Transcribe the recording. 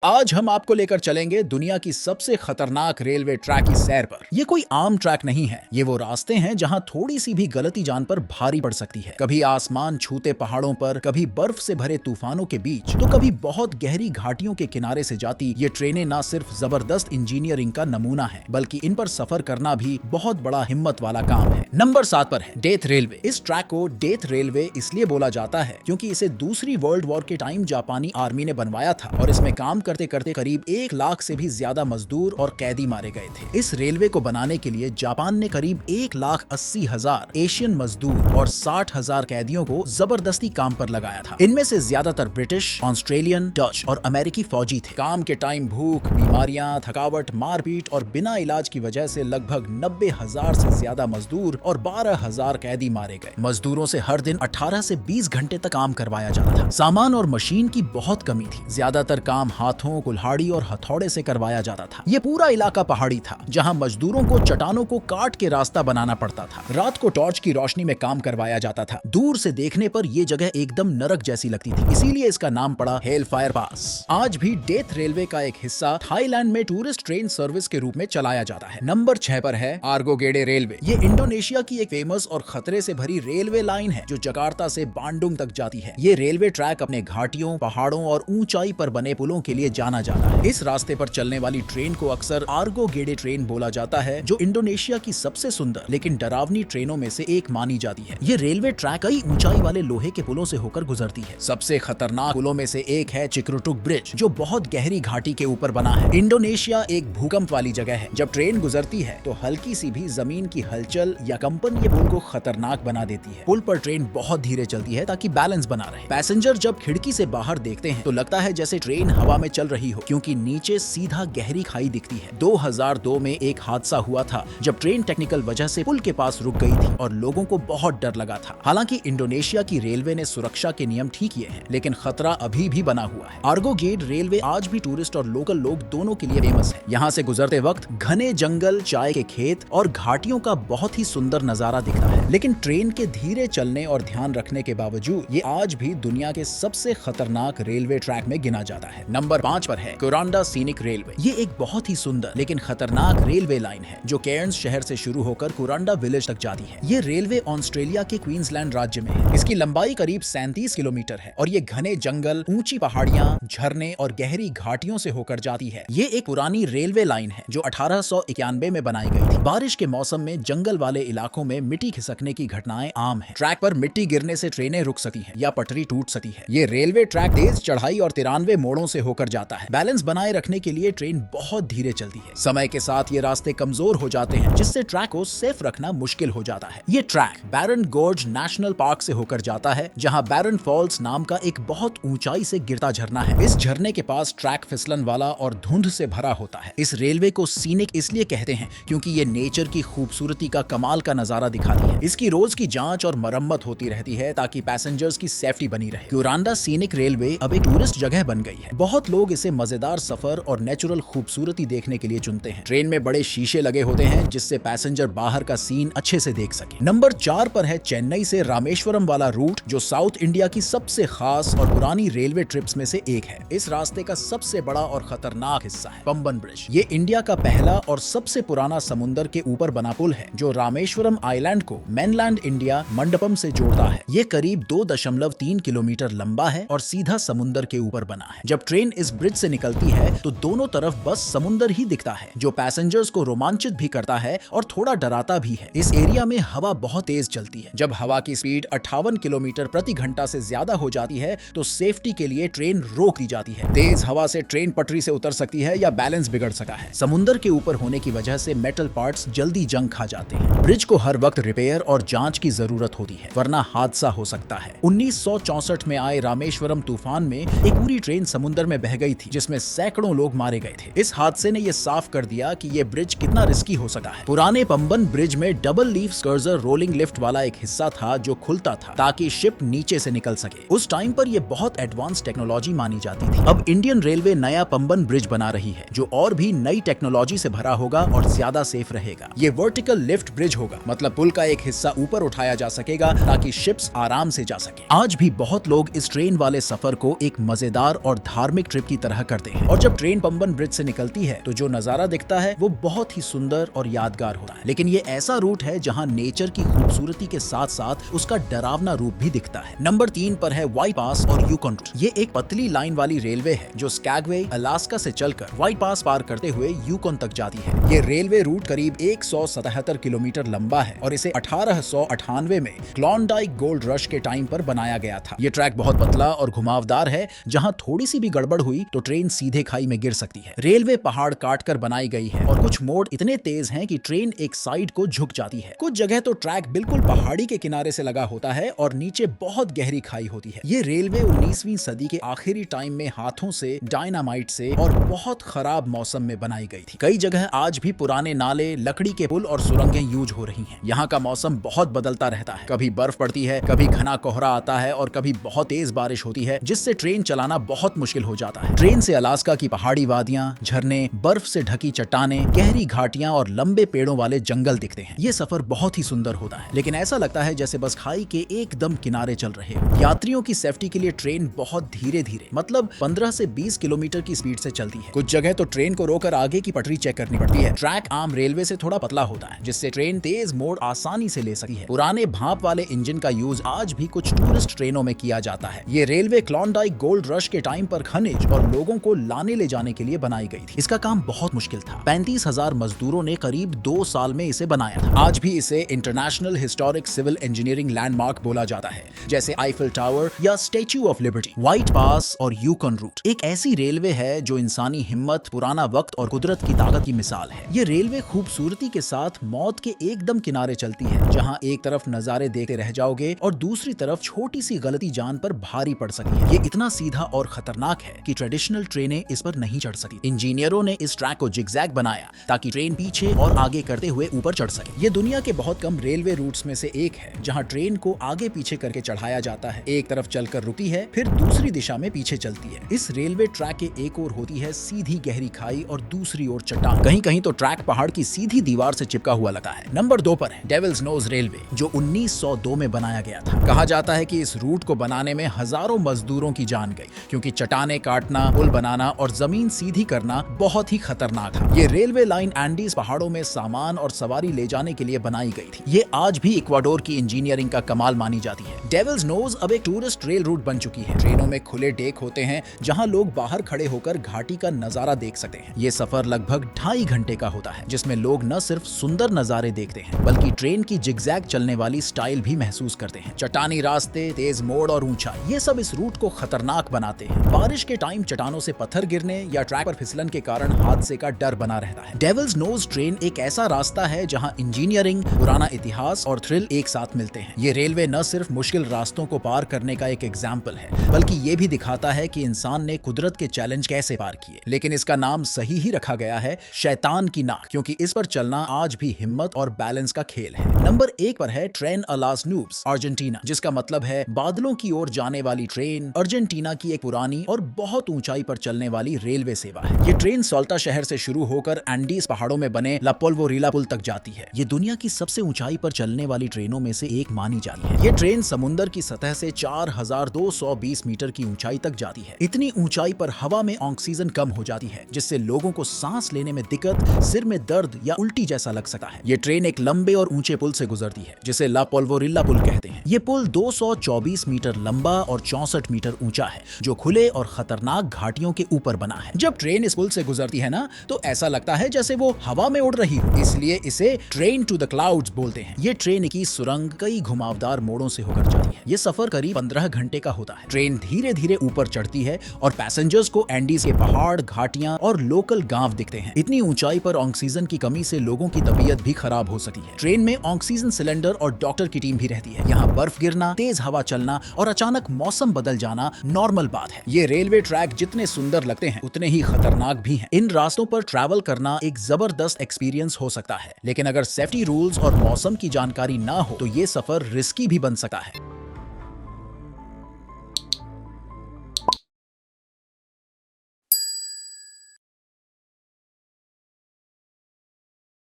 आज हम आपको लेकर चलेंगे दुनिया की सबसे खतरनाक रेलवे ट्रैक की सैर पर। ये कोई आम ट्रैक नहीं है, ये वो रास्ते हैं जहां थोड़ी सी भी गलती जान पर भारी पड़ सकती है। कभी आसमान छूते पहाड़ों पर, कभी बर्फ से भरे तूफानों के बीच, तो कभी बहुत गहरी घाटियों के किनारे से जाती ये ट्रेनें न सिर्फ जबरदस्त इंजीनियरिंग का नमूना है, बल्कि इन पर सफर करना भी बहुत बड़ा हिम्मत वाला काम है। नंबर 7 पर है डेथ रेलवे। इस ट्रैक को डेथ रेलवे इसलिए बोला जाता है क्योंकि इसे दूसरी वर्ल्ड वॉर के टाइम जापानी आर्मी ने बनवाया था और इसमें काम करते करते करीब 1 लाख से भी ज्यादा मजदूर और कैदी मारे गए थे। इस रेलवे को बनाने के लिए जापान ने करीब 1,80,000 एशियन मजदूर और 60,000 कैदियों को जबरदस्ती काम पर लगाया था। इनमें से ज्यादातर ब्रिटिश, ऑस्ट्रेलियन, डच और अमेरिकी फौजी थे। काम के टाइम भूख, बीमारियां, थकावट, मारपीट और बिना इलाज की वजह से लगभग 90,000 से ज्यादा मजदूर और 12,000 कैदी मारे गए। मजदूरों से हर दिन 18 से 20 घंटे तक काम करवाया जाता था। सामान और मशीन की बहुत कमी थी। ज्यादातर काम हाथों, कुल्हाड़ी और हथौड़े से करवाया जाता था। ये पूरा इलाका पहाड़ी था, जहां मजदूरों को चट्टानों को काट के रास्ता बनाना पड़ता था। रात को टॉर्च की रोशनी में काम करवाया जाता था। दूर से देखने पर यह जगह एकदम नरक जैसी लगती थी, इसीलिए इसका नाम पड़ा हेल फायर पास। आज भी डेथ रेलवे का एक हिस्सा थाईलैंड में टूरिस्ट ट्रेन सर्विस के रूप में चलाया जाता है। नंबर 6 पर है आर्गो गेडे रेलवे। ये इंडोनेशिया की एक फेमस और खतरे से भरी रेलवे लाइन है जो जकार्ता से बांडुंग तक जाती है। ये रेलवे ट्रैक अपने घाटियों, पहाड़ों और ऊंचाई पर बने पुलों के लिए जाना जाता है। इस रास्ते पर चलने वाली ट्रेन को अक्सर आर्गो गेडे ट्रेन बोला जाता है, जो इंडोनेशिया की सबसे सुंदर लेकिन डरावनी ट्रेनों में से एक मानी जाती है। ये रेलवे ट्रैक कई ऊंचाई वाले लोहे के पुलों से होकर गुजरती है। सबसे खतरनाक पुलों में से एक है चिक्रटुक ब्रिज, जो बहुत गहरी घाटी के ऊपर बना है। इंडोनेशिया एक भूकंप वाली जगह है। जब ट्रेन गुजरती है तो हल्की सी भी जमीन की हलचल या कंपन ये पुल को खतरनाक बना देती है। पुल पर ट्रेन बहुत धीरे चलती है ताकि बैलेंस बना रहे। पैसेंजर जब खिड़की से बाहर देखते हैं तो लगता है जैसे ट्रेन हवा में चल रही हो, क्योंकि नीचे सीधा गहरी खाई दिखती है। 2002 में एक हादसा हुआ था जब ट्रेन टेक्निकल वजह से पुल के पास रुक गई थी और लोगों को बहुत डर लगा था। हालांकि इंडोनेशिया की रेलवे ने सुरक्षा के नियम ठीक किए हैं, लेकिन खतरा अभी भी बना हुआ है। आर्गो गेट रेलवे आज भी टूरिस्ट और लोकल लोग दोनों के लिए फेमस है। यहाँ से गुजरते वक्त घने जंगल, चाय के खेत और घाटियों का बहुत ही सुंदर नजारा दिखता है। लेकिन ट्रेन के धीरे चलने और ध्यान रखने के बावजूद ये आज भी दुनिया के सबसे खतरनाक रेलवे ट्रैक में गिना जाता है। नंबर 5 पर है कुरांडा सीनिक रेलवे। ये एक बहुत ही सुंदर लेकिन खतरनाक रेलवे लाइन है जो केयर्न्स शहर से शुरू होकर कुरांडा विलेज तक जाती है। ये रेलवे ऑस्ट्रेलिया के क्वींसलैंड राज्य में है। इसकी लंबाई करीब 37 किलोमीटर है और ये घने जंगल, ऊंची पहाड़ियां, झरने और गहरी घाटियों से होकर जाती है। ये एक पुरानी रेलवे लाइन है जो 1891 में बनाई गई थी। बारिश के मौसम में जंगल वाले इलाकों में मिट्टी खिसकने की घटनाएं आम है। ट्रैक पर मिट्टी गिरने से ट्रेनें रुक सकती है या पटरी टूट सकती है। ये रेलवे ट्रैक तेज चढ़ाई और 93 मोड़ों से होकर जाता है। बैलेंस बनाए रखने के लिए ट्रेन बहुत धीरे चलती है। समय के साथ ये रास्ते कमजोर हो जाते हैं, जिससे ट्रैक को सेफ रखना मुश्किल हो जाता है। ये ट्रैक बैरन गोर्ज नेशनल पार्क से होकर जाता है, जहां बैरन फॉल्स नाम का एक बहुत ऊंचाई से गिरता झरना है। इस झरने के पास ट्रैक फिसलन वाला और धुंध से भरा होता है। इस रेलवे को सीनिक इसलिए कहते हैं क्योंकि ये नेचर की खूबसूरती का कमाल का नजारा दिखाती है। इसकी रोज की जांच और मरम्मत होती रहती है ताकि पैसेंजर्स की सेफ्टी बनी रहे। कुरांडा सीनिक रेलवे अब एक टूरिस्ट जगह बन गई है। बहुत लोग इसे मजेदार सफर और नेचुरल खूबसूरती देखने के लिए चुनते हैं। ट्रेन में बड़े शीशे लगे होते हैं जिससे पैसेंजर बाहर का सीन अच्छे से देख सके। नंबर 4 पर है चेन्नई से रामेश्वरम वाला रूट, जो साउथ इंडिया की सबसे खास और पुरानी रेलवे ट्रिप्स में से एक है। इस रास्ते का सबसे बड़ा और खतरनाक हिस्सा है पंबन ब्रिज। ये इंडिया का पहला और सबसे पुराना समुंदर के ऊपर बना पुल है जो रामेश्वरम आइलैंड को मेनलैंड इंडिया मंडपम से जोड़ता है। ये करीब 2.3 किलोमीटर लंबा है और सीधा समुंदर के ऊपर बना है। जब ट्रेन इस ब्रिज से निकलती है तो दोनों तरफ बस समुंदर ही दिखता है, जो पैसेंजर्स को रोमांचित भी करता है और थोड़ा डराता भी है। इस एरिया में हवा बहुत तेज चलती है। जब हवा की स्पीड 58 किलोमीटर प्रति घंटा से ज्यादा हो जाती है तो सेफ्टी के लिए ट्रेन रोक दी जाती है। तेज हवा से ट्रेन पटरी से उतर सकती है या बैलेंस बिगड़ सकता है। समुंदर के ऊपर होने की वजह से मेटल पार्ट्स जल्दी जंग खा जाते हैं। ब्रिज को हर वक्त रिपेयर और जांच की जरूरत होती है, वरना हादसा हो सकता है। 1964 में आए रामेश्वरम तूफान में एक पूरी ट्रेन समुंदर में बह गई थी, जिसमें सैकड़ों लोग मारे गए थे। इस हादसे ने यह साफ कर दिया कि यह ब्रिज कितना रिस्की हो सकता है। पुराने पंबन ब्रिज में डबल लीफ स्कर्जर रोलिंग लिफ्ट वाला एक हिस्सा था जो खुलता था ताकि शिप नीचे से निकल सके। उस टाइम पर यह बहुत एडवांस टेक्नोलॉजी मानी जाती थी। अब इंडियन रेलवे नया पंबन ब्रिज बना रही है जो और भी नई टेक्नोलॉजी से भरा होगा और ज्यादा सेफ रहेगा। ये वर्टिकल लिफ्ट ब्रिज होगा, मतलब पुल का एक हिस्सा ऊपर उठाया जा सकेगा ताकि शिप्स आराम से जा सके। आज भी बहुत लोग इस ट्रेन वाले सफर को एक मजेदार और धार्मिक ट्रिप की तरह करते हैं। और जब ट्रेन पंबन ब्रिज से निकलती है तो जो नजारा दिखता है वो बहुत ही सुंदर और यादगार होता है। लेकिन ये ऐसा रूट है जहाँ नेचर की खूबसूरती के साथ साथ उसका डरावना रूप भी दिखता है। नंबर 3 पर है व्हाइट पास और यूकॉन रूट। ये एक पतली लाइन वाली रेलवे है जो स्कैगवे अलास्का से चलकर व्हाइट पास पार करते हुए यूकॉन तक जाती है। ये रेलवे रूट करीब 177 किलोमीटर लंबा है और इसे 1898 में क्लॉन्डाइक गोल्ड रश के टाइम पर बनाया गया था। ये ट्रैक बहुत पतला और घुमावदार है, जहां थोड़ी सी भी गड़बड़ हुई तो ट्रेन सीधे खाई में गिर सकती है। रेलवे पहाड़ काट कर बनाई गई है और कुछ मोड़ इतने तेज हैं कि ट्रेन एक साइड को झुक जाती है। कुछ जगह तो ट्रैक बिल्कुल पहाड़ी के किनारे से लगा होता है और नीचे बहुत गहरी खाई होती है। ये रेलवे 19वीं सदी के आखिरी टाइम में हाथों से, डायनामाइट से और बहुत खराब मौसम में बनाई गई थी। कई जगह आज भी पुराने नाले, लकड़ी के पुल और सुरंगें यूज हो रही हैं। यहाँ का मौसम बहुत बदलता रहता है, कभी बर्फ पड़ती है, कभी घना कोहरा आता है और कभी बहुत तेज बारिश होती है, जिससे ट्रेन चलाना बहुत मुश्किल हो जाता है। ट्रेन से अलास्का की पहाड़ी वादियां, झरने, बर्फ से ढकी चट्टानें, गहरी घाटियां और लंबे पेड़ों वाले जंगल दिखते हैं। ये सफर बहुत ही सुंदर होता है, लेकिन ऐसा लगता है जैसे बस खाई के एकदम किनारे चल रहे हो। यात्रियों की सेफ्टी के लिए ट्रेन बहुत धीरे धीरे, मतलब 15 से 20 किलोमीटर की स्पीड से चलती है। कुछ जगह तो ट्रेन को रोकर आगे की पटरी चेक करनी पड़ती है। ट्रैक आम रेलवे से थोड़ा पतला होता है, जिससे ट्रेन तेज मोड़ आसानी से ले सकती है। पुराने भाप वाले इंजन का यूज आज भी कुछ टूरिस्ट ट्रेनों में किया जाता है। ये रेलवे क्लॉन्डाइक गोल्ड रश के टाइम पर खनिज और लोगों को लाने ले जाने के लिए बनाई गई थी। इसका काम बहुत मुश्किल था। 35,000 मजदूरों ने करीब 2 साल में इसे बनाया था। आज भी इसे international historic civil engineering landmark बोला जाता है, जैसे आईफिल टावर या statue of liberty. White Pass और यूकॉन रूट एक ऐसी रेलवे है जो इंसानी हिम्मत, पुराना वक्त और कुदरत की ताकत की मिसाल है। ये रेलवे खूबसूरती के साथ मौत के एकदम किनारे चलती है, जहां एक तरफ नजारे देखते रह जाओगे और दूसरी तरफ छोटी सी गलती जान पर भारी पड़ सकती है। ये इतना सीधा और खतरनाक है कि ट्रेडिशनल ट्रेनें इस पर नहीं चढ़ सकती। इंजीनियरों ने इस ट्रैक को जिगजैग बनाया ताकि ट्रेन पीछे और आगे करते हुए ऊपर चढ़ सके। ये दुनिया के बहुत कम रेलवे रूट्स में से एक है जहां ट्रेन को आगे पीछे करके चढ़ाया जाता है। एक तरफ चलकर रुकती है, फिर दूसरी दिशा में पीछे चलती है। इस रेलवे ट्रैक के एक ओर होती है सीधी गहरी खाई और दूसरी ओर चट्टान। कहीं कहीं तो ट्रैक पहाड़ की सीधी दीवार से चिपका हुआ लगता है। नंबर 2 पर है डेविल्स नोज रेलवे, जो 1902 में बनाया गया था। कहा जाता है कि इस रूट को बनाने में हजारों मजदूरों की जान गई, क्योंकि चट्टाने काटना, पुल बनाना और जमीन सीधी करना बहुत ही खतरनाक था। ये रेलवे लाइन एंडीज पहाड़ों में सामान और सवारी ले जाने के लिए बनाई गई थी। ये आज भी इक्वाडोर की इंजीनियरिंग का कमाल मानी जाती है। डेविल्स नोज अब एक टूरिस्ट रेल रूट बन चुकी है। ट्रेनों में खुले डेक होते हैं जहां लोग बाहर खड़े होकर घाटी का नजारा देख सकते हैं। ये सफर लगभग 2.5 घंटे का होता है, जिसमें लोग न सिर्फ सुंदर नजारे देखते हैं बल्कि ट्रेन की जिगजैग चलने वाली स्टाइल भी महसूस करते हैं। चट्टानी रास्ते, तेज मोड़ और ऊंचाई, ये सब इस रूट को खतरनाक बनाते हैं। बारिश के टाइम चट्टानों से पत्थर गिरने या ट्रैक पर फिसलन के कारण हादसे का डर बना रहता है। डेविल्स नोज ट्रेन एक ऐसा रास्ता है जहां इंजीनियरिंग, पुराना इतिहास और थ्रिल एक साथ मिलते हैं। ये रेलवे न सिर्फ मुश्किल रास्तों को पार करने का एक एग्जाम्पल है, बल्कि ये भी दिखाता है कि इंसान ने कुदरत के चैलेंज कैसे पार किए। लेकिन इसका नाम सही ही रखा गया है, शैतान की नाक, क्योंकि इस पर चलना आज भी हिम्मत और बैलेंस का खेल है। नंबर 1 पर है ट्रेन अ लास नूब्स, अर्जेंटीना, जिसका मतलब है बादलों की ओर जाने वाली ट्रेन। अर्जेंटीना की एक पुरानी और बहुत ऊंचाई पर चलने वाली रेलवे सेवा है। ये ट्रेन सोल्टा शहर से शुरू होकर एंडीज पहाड़ों में बने ला पोल्वोरिला पुल तक जाती है। ये दुनिया की सबसे ऊंचाई पर चलने वाली ट्रेनों में से एक मानी जाती है। ये ट्रेन समुद्र की सतह से 4220 मीटर की ऊंचाई तक जाती है। इतनी ऊंचाई पर हवा में ऑक्सीजन कम हो जाती है, जिससे लोगों को सांस लेने में दिक्कत, सिर में दर्द या उल्टी जैसा लग सकता है। ये ट्रेन एक लंबे और ऊंचे पुल से गुजरती है, जिसे ला पोल्वोरिला पुल कहते हैं। ये पुल 224 मीटर लंबा और 64 मीटर ऊंचा है, जो खुले और खतरनाक घाटियों के ऊपर बना है। जब ट्रेन इस पुल से गुजरती है ना, तो ऐसा लगता है जैसे वो हवा में उड़ रही हो, इसलिए इसे ट्रेन टू द क्लाउड्स बोलते हैं। ये ट्रेन की सुरंग कई घुमावदार मोड़ों से होकर जाती है। ये सफर करीब 15 घंटे का होता है। ट्रेन धीरे धीरे ऊपर चढ़ती है और पैसेंजर्स को एंडीज के पहाड़, घाटियां और लोकल गांव दिखते हैं। इतनी ऊंचाई पर ऑक्सीजन की कमी से लोगों की तबीयत भी खराब हो सकती है। ट्रेन में ऑक्सीजन सिलेंडर और डॉक्टर की टीम भी रहती है। यहाँ बर्फ गिरना, तेज हवा चलना और अचानक मौसम बदल जाना नॉर्मल बात है। ये रेलवे ट्रैक जितने सुंदर लगते हैं, उतने ही खतरनाक भी हैं। इन रास्तों पर ट्रैवल करना एक जबरदस्त एक्सपीरियंस हो सकता है, लेकिन अगर सेफ्टी रूल्स और मौसम की जानकारी ना हो तो ये सफर रिस्की भी बन सकता है।